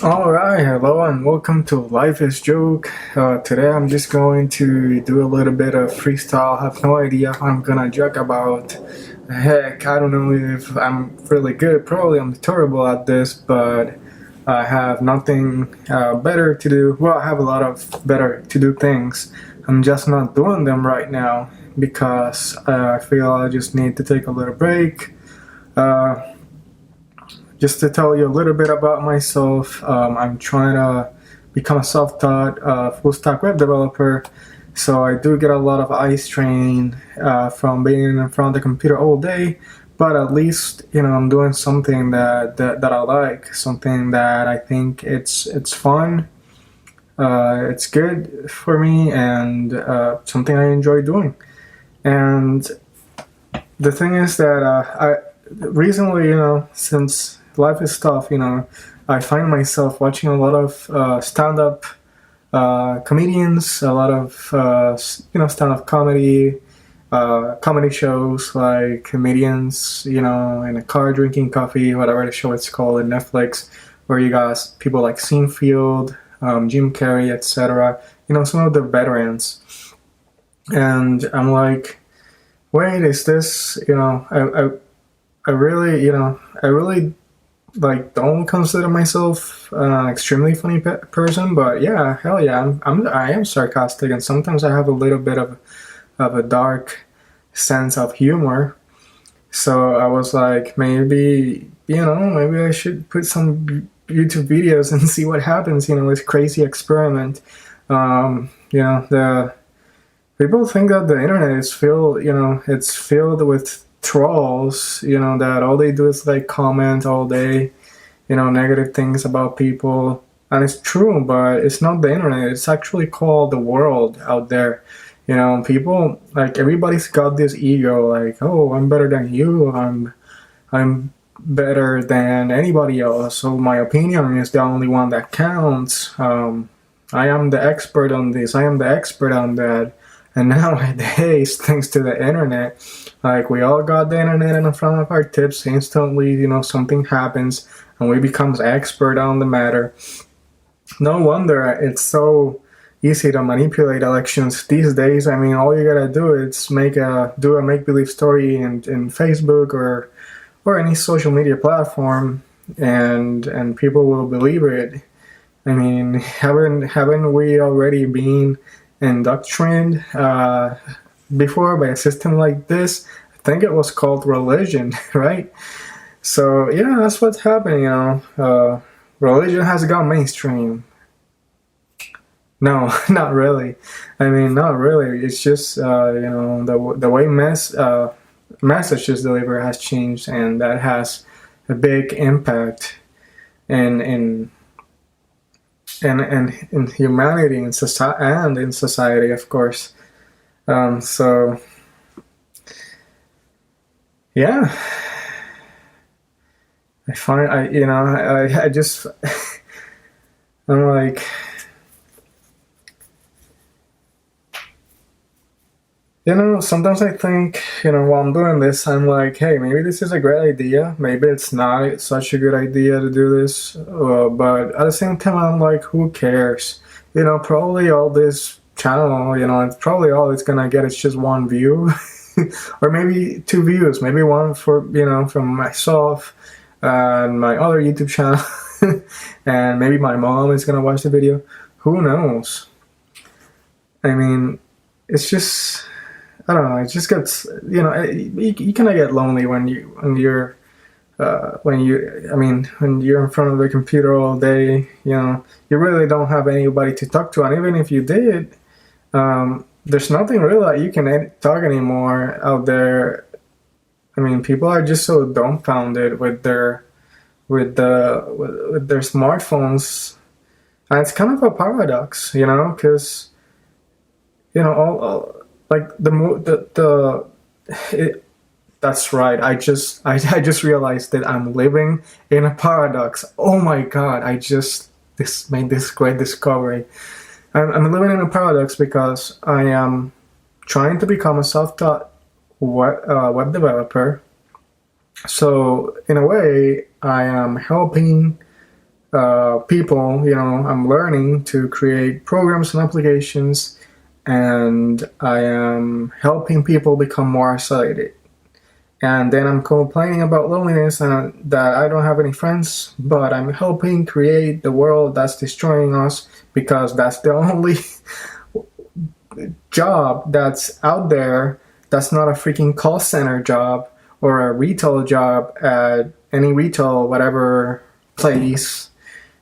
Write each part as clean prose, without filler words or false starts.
Alright, hello and welcome to Life is Joke. Today I'm just going to do a little bit of freestyle. I have no idea what I'm gonna joke about. Heck, I don't know if I'm really good. Probably I'm terrible at this, but I have nothing better to do. Well, I have a lot of better to do things. I'm just not doing them right now because I feel I just need to take a little break. Just to tell you a little bit about myself, I'm trying to become a self-taught full stack web developer. So I do get a lot of eye strain from being in front of the computer all day, but at least I'm doing something that I like, something that I think it's fun, it's good for me, and something I enjoy doing. And the thing is that I recently, since life is tough, I find myself watching a lot of stand-up comedians, a lot of stand-up comedy shows like comedians, in a car drinking coffee, whatever the show it's called in Netflix, where you got people like Seinfeld, Jim Carrey, etc. Some of the veterans, and I'm like, wait, is this? I really, I really like don't consider myself an extremely funny person, but yeah, hell yeah, I am sarcastic, and sometimes I have a little bit of a dark sense of humor. So I was like, maybe I should put some YouTube videos and see what happens. This crazy experiment. The people think that the internet is filled, it's filled with trolls, that all they do is like comment all day, negative things about people. And it's true, but it's not the internet. It's actually called the world out there. People, like, everybody's got this ego, like, oh, I'm better than you. I'm better than anybody else. So my opinion is the only one that counts. I am the expert on this. I am the expert on that. And nowadays, thanks to the internet, like, we all got the internet in front of our tips. Instantly, something happens and we become expert on the matter. No wonder it's so easy to manipulate elections these days. I mean, all you gotta do is do a make-believe story in Facebook or any social media platform, and people will believe it. I mean, haven't we already been indoctrinated before by a system like this? I think it was called religion, right? So yeah, that's what's happening. Religion has gone mainstream. No, not really. I mean, not really. It's just the way message is delivered has changed, and that has a big impact in in humanity, in society, and in society, of course. So yeah, I just I'm like, sometimes I think, while I'm doing this, I'm like, hey, maybe this is a great idea. Maybe it's not such a good idea to do this. But at the same time, I'm like, who cares? Probably all this channel, it's probably all it's gonna get is just one view. Or maybe two views. Maybe one from myself and my other YouTube channel. And maybe my mom is gonna watch the video. Who knows? I mean, it's just, I don't know. It just gets, you kind of get lonely when you're when you're in front of the computer all day. You really don't have anybody to talk to, and even if you did, there's nothing really that you can talk anymore out there. I mean, people are just so dumbfounded with their smartphones, and it's kind of a paradox, because all like that's right. I just realized that I'm living in a paradox. Oh my god! Made this great discovery. I'm living in a paradox because I am trying to become a self-taught web developer, So in a way, I am helping people. I'm learning to create programs and applications, and I am helping people become more isolated. And then I'm complaining about loneliness and that I don't have any friends, but I'm helping create the world that's destroying us, because that's the only job that's out there that's not a freaking call center job or a retail job at any retail whatever place.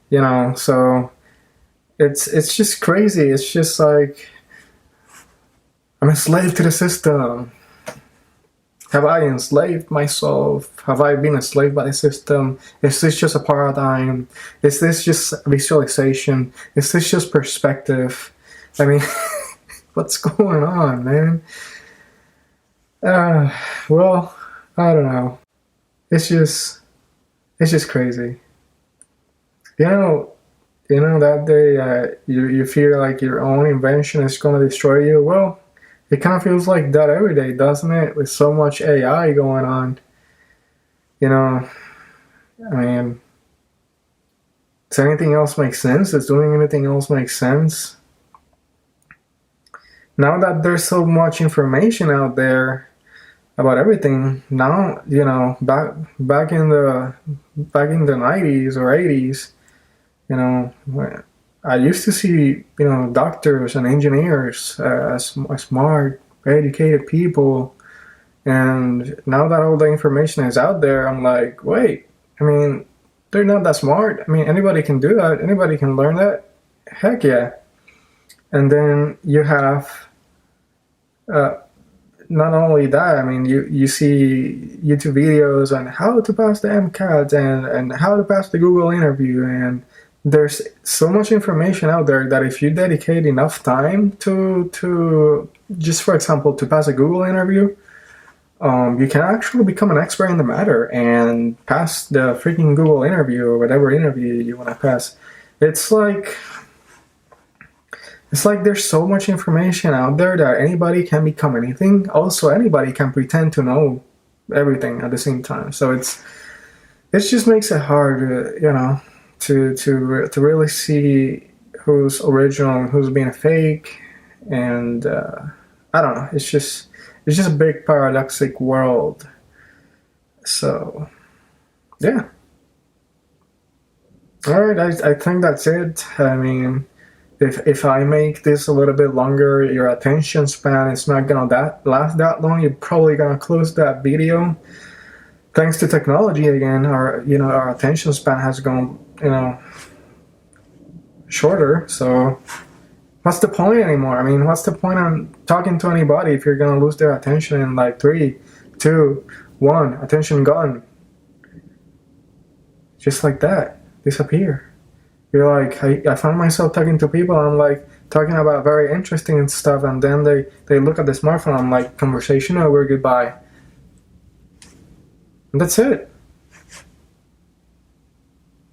So it's just crazy. It's just like I'm a slave to the system. Have I enslaved myself? Have I been enslaved by the system? Is this just a paradigm? Is this just visualization? Is this just perspective? I mean, what's going on, man? Well, I don't know. It's just crazy. You know, that day you feel like your own invention is gonna destroy you. Well, it kind of feels like that every day, doesn't it? With so much AI going on. I mean, does anything else make sense? Does doing anything else make sense? Now that there's so much information out there about everything, now, back in the 90s or 80s, I used to see, doctors and engineers as smart, educated people, and now that all the information is out there, I'm like, wait, I mean, they're not that smart. I mean, anybody can do that. Anybody can learn that. Heck yeah. And then you have, not only that, I mean, you see YouTube videos on how to pass the MCAT and how to pass the Google interview, and there's so much information out there that if you dedicate enough time to just, for example, to pass a Google interview, you can actually become an expert in the matter and pass the freaking Google interview or whatever interview you want to pass. It's like there's so much information out there that anybody can become anything. Also, anybody can pretend to know everything at the same time. So it just makes it hard, to really see who's original and who's being fake. And I don't know. It's just a big paradoxic world. So yeah. All right. I think that's it. I mean, if I make this a little bit longer, your attention span is not gonna last that long. You're probably gonna close that video. Thanks to technology again, our attention span has gone, shorter. So what's the point anymore? I mean, what's the point on talking to anybody if you're gonna lose their attention in like 3, 2, 1, attention gone, just like that, disappear. You're like, I find myself talking to people, I'm like talking about very interesting stuff, and then they look at the smartphone, I'm like, conversation over, goodbye. And that's it.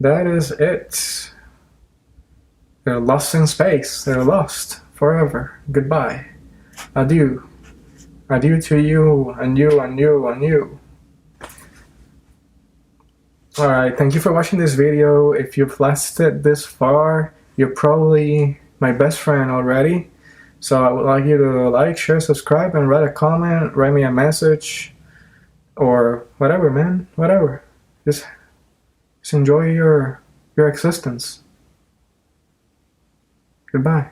That is it. They're lost in space. They're lost forever. Goodbye. Adieu. Adieu to you, and you, and you, and you. Alright, thank you for watching this video. If you've lasted this far, you're probably my best friend already. So I would like you to like, share, subscribe, and write a comment, write me a message, or whatever, man, whatever. Just enjoy your existence. Goodbye.